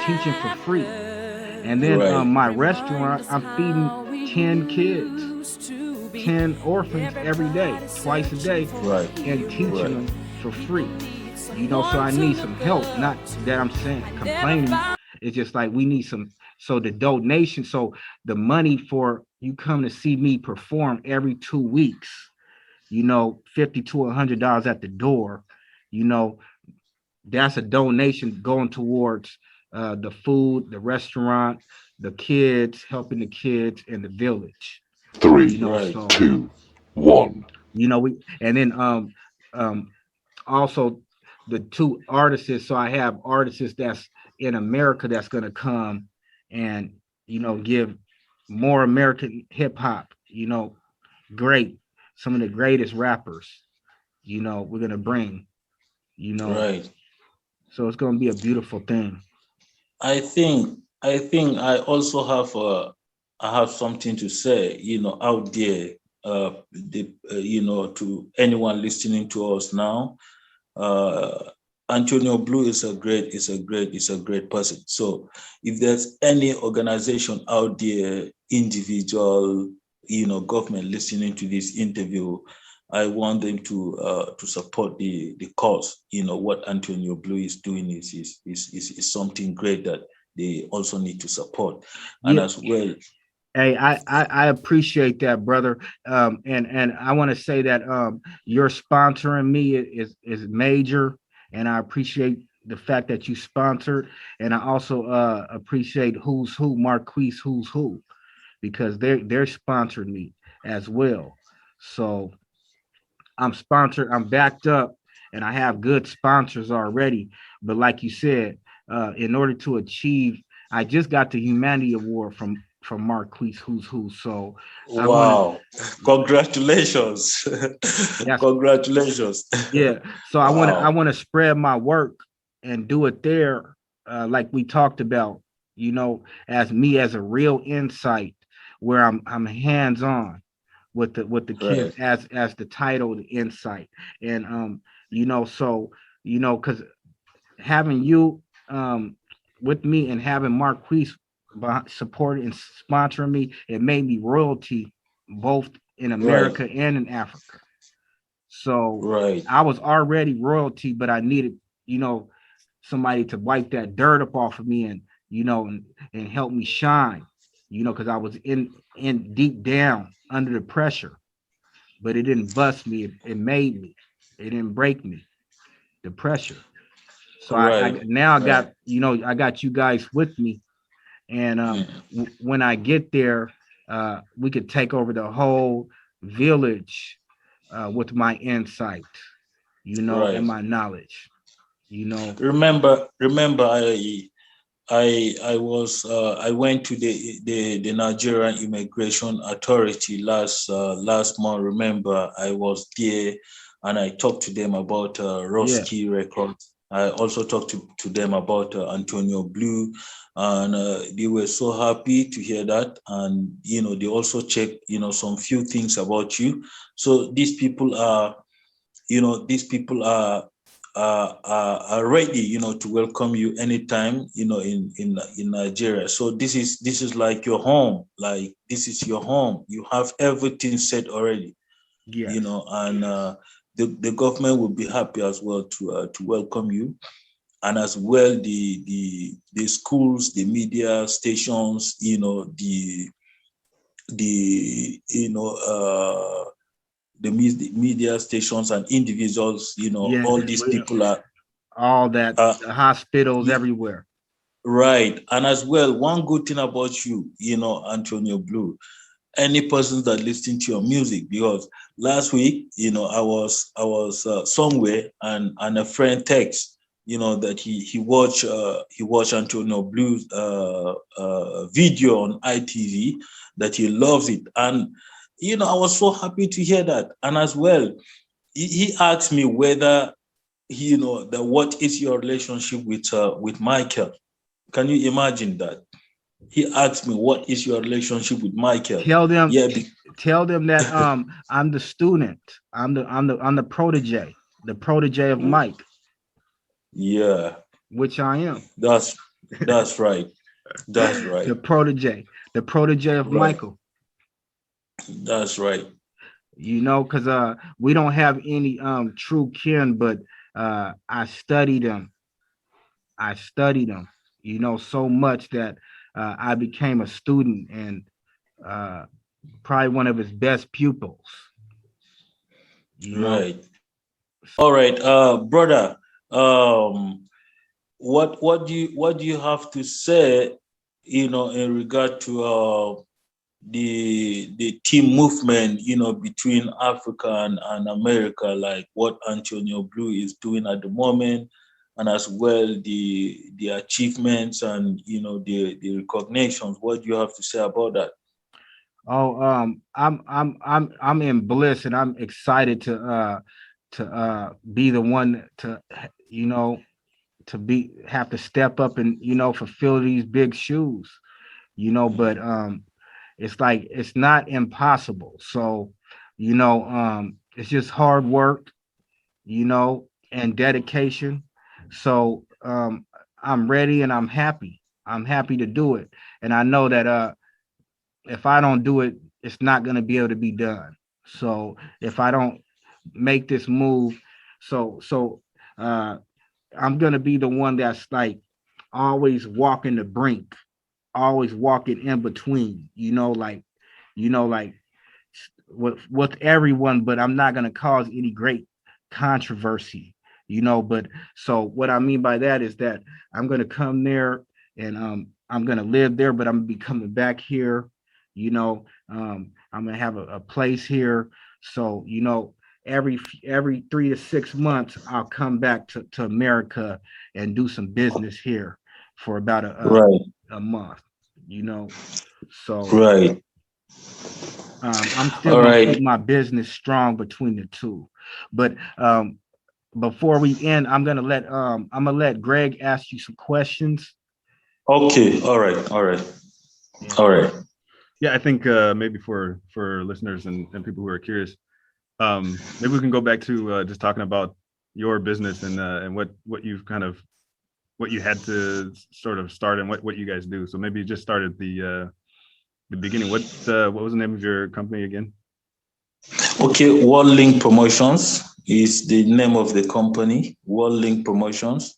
teaching for free. And then Right. my restaurant, I'm feeding 10 kids, 10 orphans every day, twice a day, Right. and teaching Right. them for free. So I need some help. Not that I'm saying complaining. It's just like we need some. So the donation, so the money for you come to see me perform every 2 weeks, $50 to $100 at the door, you know, that's a donation going towards the food, the restaurant, the kids, helping the kids in the village. Three, Right. So two, one. we and then um also the two artists. So I have artists that's in America that's gonna come and give more American hip hop. Great, some of the greatest rappers. We're gonna bring. You know, Right. so it's gonna be a beautiful thing. I think I also have something to say, out there, to anyone listening to us now. Uh, Antonio Blue is a great person. So if there's any organization out there, individual, government listening to this interview, I want them to support the cause. What Antonio Blue is doing is something great that they also need to support. And Yeah. as well, Hey, I appreciate that, brother. And I want to say that your sponsoring me is major, and I appreciate the fact that you sponsored, and I also appreciate Who's Who, Marquise Who's Who, because they're sponsored me as well. So I'm sponsored, I'm backed up, and I have good sponsors already. But like you said, in order to achieve, I just got the Humanity Award from Marquise Who's Who. So I want to, wow, congratulations. that's Congratulations. yeah. So I Wow. want to spread my work and do it there, like we talked about. As me as a real insight, where I'm hands on with the kids Right. as the title, the insight, and so because having you with me and having Marquise supporting and sponsoring me, it made me royalty both in Right. America and in Africa. So Right. I was already royalty, but I needed, you know, somebody to wipe that dirt up off of me and, and help me shine, because I was in deep down under the pressure, but it didn't bust me. It made me. It didn't break me. The pressure. So I Right. now I Right. got, I got you guys with me, and Mm. when I get there, we could take over the whole village with my insight, and Right. my knowledge, you know. Remember, I went to the Nigerian Immigration Authority last month. Remember, I was there and I talked to them about Yeah, Rawsky Records. I also talked to them about Antonio Blue, and they were so happy to hear that. And they also checked some few things about you. So these people are ready, to welcome you anytime, in Nigeria. So this is like your home. Like this is your home. You have everything set already, yes, and the government will be happy as well to welcome you, and as well the schools, the media stations, the the media stations and individuals, yeah. all these people All that, are the hospitals everywhere. right. And as well, one good thing about you, Antonio Blue, any persons that listen to your music, because last week, I was somewhere, and a friend text, that he watched Antonio Blue's video on ITV, that he loves it, and I was so happy to hear that. And as well, he asked me whether what is your relationship with Michael. Can you imagine that? He asked me, "What is your relationship with Michael?" Tell them, Yeah, tell them that I'm the student. I'm the protege, the protege of Mike, yeah. which I am. That's That's right. That's right. The protege of Right. Michael. That's right. You know, because we don't have any true kin, but I studied them. You know, so much that I became a student and uh, probably one of his best pupils. You know, Right. All right, brother. Um, what do you have to say? In regard to the team movement. Between Africa and America, like what Antonio Blue is doing at the moment, and as well the achievements and the recognitions. What do you have to say about that? oh, I'm in bliss, and I'm excited to be the one to you know to be have to step up and fulfill these big shoes. But it's like it's not impossible. So it's just hard work, and dedication. So I'm ready and I'm happy. I'm happy to do it, and I know that if I don't do it, it's not going to be able to be done. So if I don't make this move, so uh, I'm going to be the one that's like always walking the brink, always walking in between. Like with everyone, but I'm not going to cause any great controversy. But so what I mean by that is that I'm going to come there and I'm going to live there, but I'm going to be coming back here. I'm going to have a place here. So every 3 to 6 months I'll come back to America and do some business here for about Right. a month. So Right. I'm still All going to right. keep my business strong between the two. But before we end, I'm gonna let Greg ask you some questions. Okay. All right. All right. Yeah. All right. Yeah, I think maybe for listeners and people who are curious, maybe we can go back to just talking about your business and what you've kind of what you had to sort of start and what you guys do. So maybe just start at the beginning. What was the name of your company again? Okay. World Link Promotions is the name of the company. World Link Promotions.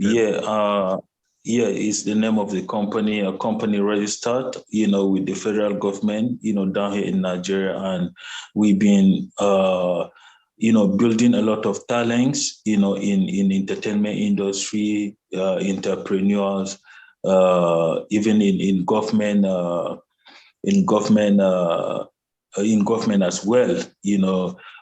Okay. Yeah. Yeah, it's the name of the company. A company registered, with the federal government, down here in Nigeria, and we've been, building a lot of talents, in entertainment industry, entrepreneurs, even in government, in government, in government as well.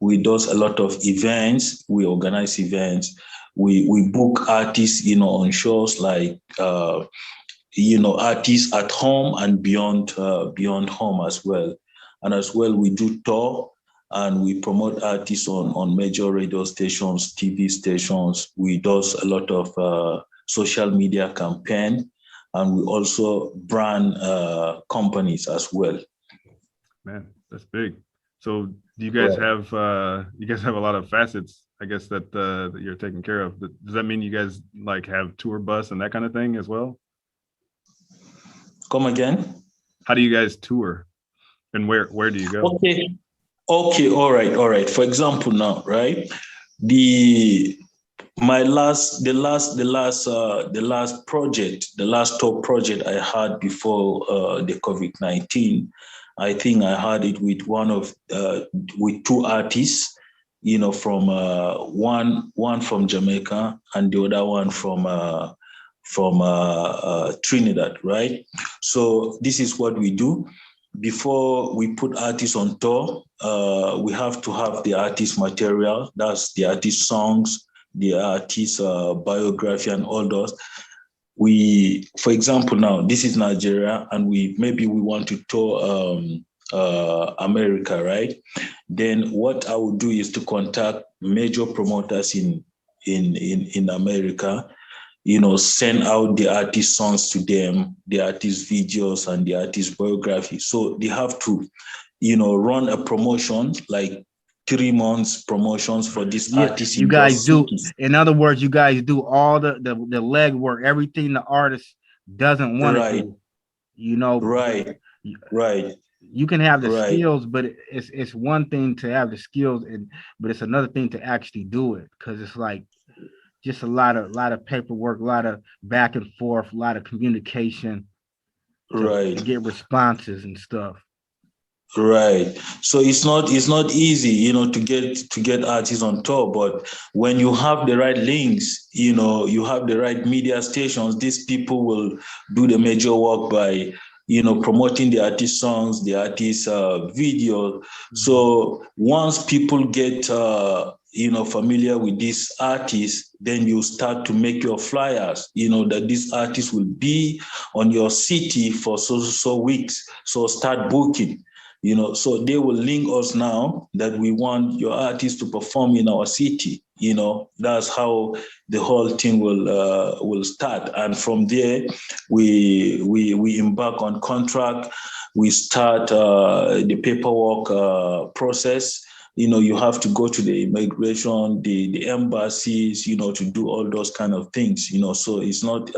We do a lot of events. We organize events. We book artists, on shows like artists at home and beyond home as well. And as well, we do tour and we promote artists on major radio stations, TV stations. We do a lot of social media campaign, and we also brand companies as well. Man, that's big. So do you guys have a lot of facets, I guess, that you're taking care of? Does that mean you guys like have tour bus and that kind of thing as well? Come again? How do you guys tour, and where do you go? Okay, all right. For example, now, right? The last project, the last top project I had before the COVID-19, I think I had it with with two artists, from one from Jamaica and the other one from Trinidad, right? So this is what we do. Before we put artists on tour, we have to have the artist material. That's the artist songs, the artist biography, and all those. For example, now this is Nigeria, and maybe we want to tour America, right? Then what I would do is to contact major promoters in America. Send out the artist songs to them, the artist videos, and the artist biography. So they have to, run a promotion like 3 months promotions for this Yeah, artist you in guys those do. cities. In other words, you guys do all the legwork, everything the artist doesn't want to Right, do. You know, right, right, you can have the right, skills, but it's one thing to have the skills, but it's another thing to actually do it, because it's like just a lot of paperwork, a lot of back and forth, a lot of communication to right. get responses and stuff. Right. So it's not easy, to get artists on tour, but when you have the right links, you have the right media stations, these people will do the major work by, promoting the artist songs, the artist video. So once people get familiar with these artists, then you start to make your flyers, that this artist will be on your city for so weeks. So start booking. So they will link us now that we want your artist to perform in our city. That's how the whole thing will start. And from there, we embark on contract. We start the paperwork process. You have to go to the immigration, the embassies, to do all those kind of things. So it's not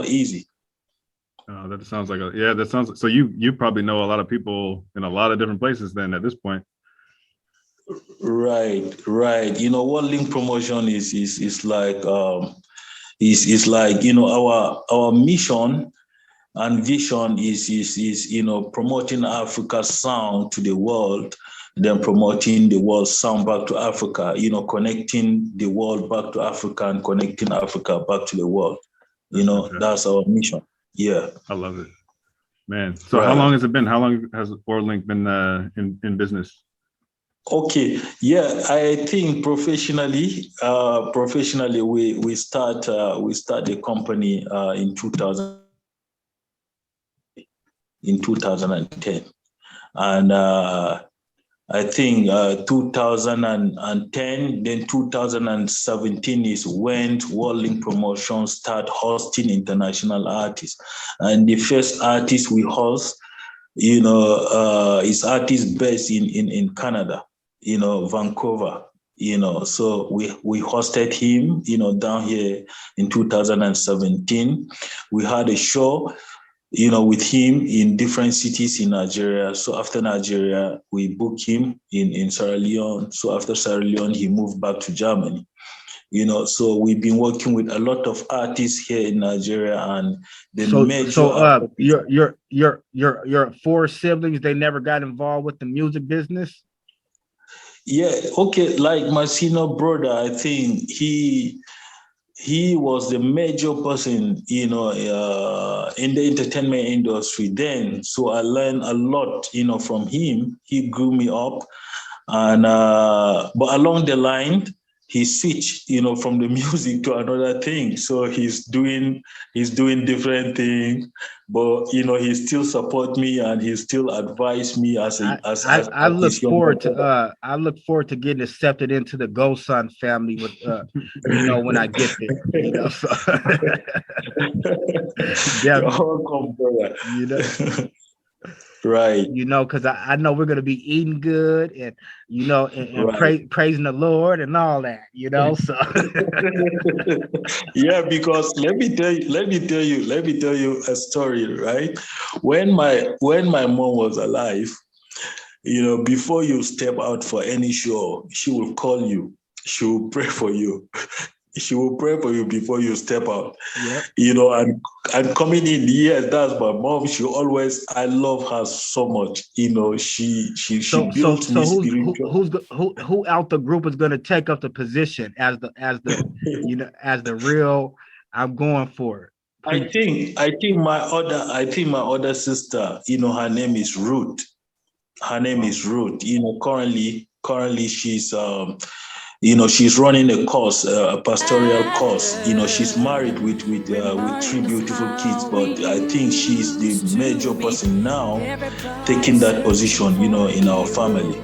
easy. That sounds like that sounds so you probably know a lot of people in a lot of different places then at this point. Right. What link promotion is like is like our mission and vision is promoting Africa's sound to the world, then promoting the world's sound back to Africa, connecting the world back to Africa and connecting Africa back to the world. That's our mission. Yeah. I love it, man. So Right. How long has it been? How long has WorldLink been in business? Okay. Yeah, I think professionally, we start the company in 2010, and I think 2010, then 2017 is when WorldLink Promotions start hosting international artists. And the first artist we host, is artist based in Canada, Vancouver. So we hosted him, down here in 2017. We had a show with him in different cities in Nigeria. So after Nigeria, we booked him in Sierra Leone. So after Sierra Leone, he moved back to Germany. So we've been working with a lot of artists here in Nigeria, and the major. Your four siblings, they never got involved with the music business? Yeah, okay. Like my senior brother, I think he was the major person, in the entertainment industry then. So I learned a lot, from him. He grew me up, and but along the line, he switched, from the music to another thing. So he's doing different things, but he still support me and he still advise me as I look his younger forward brother. to getting accepted into the GoSun family with when I get there. So You're definitely, welcome, brother. Right. Because I know we're gonna be eating good and Right. praising the Lord and all that. So Yeah, because let me tell you a story, right? When my mom was alive, before you step out for any show, she will call you. She will pray for you. She will pray for you before you step out. yeah. And coming in, yes, that's my mom. I love her so much. She built me spiritual. Who out the group is gonna take up the position as the real? I'm going for it. I think my other sister, her name is Ruth. Her name is Ruth. Currently she's running a course, a pastoral course. She's married with 3 beautiful kids, but I think she's the major person now taking that position, in our family.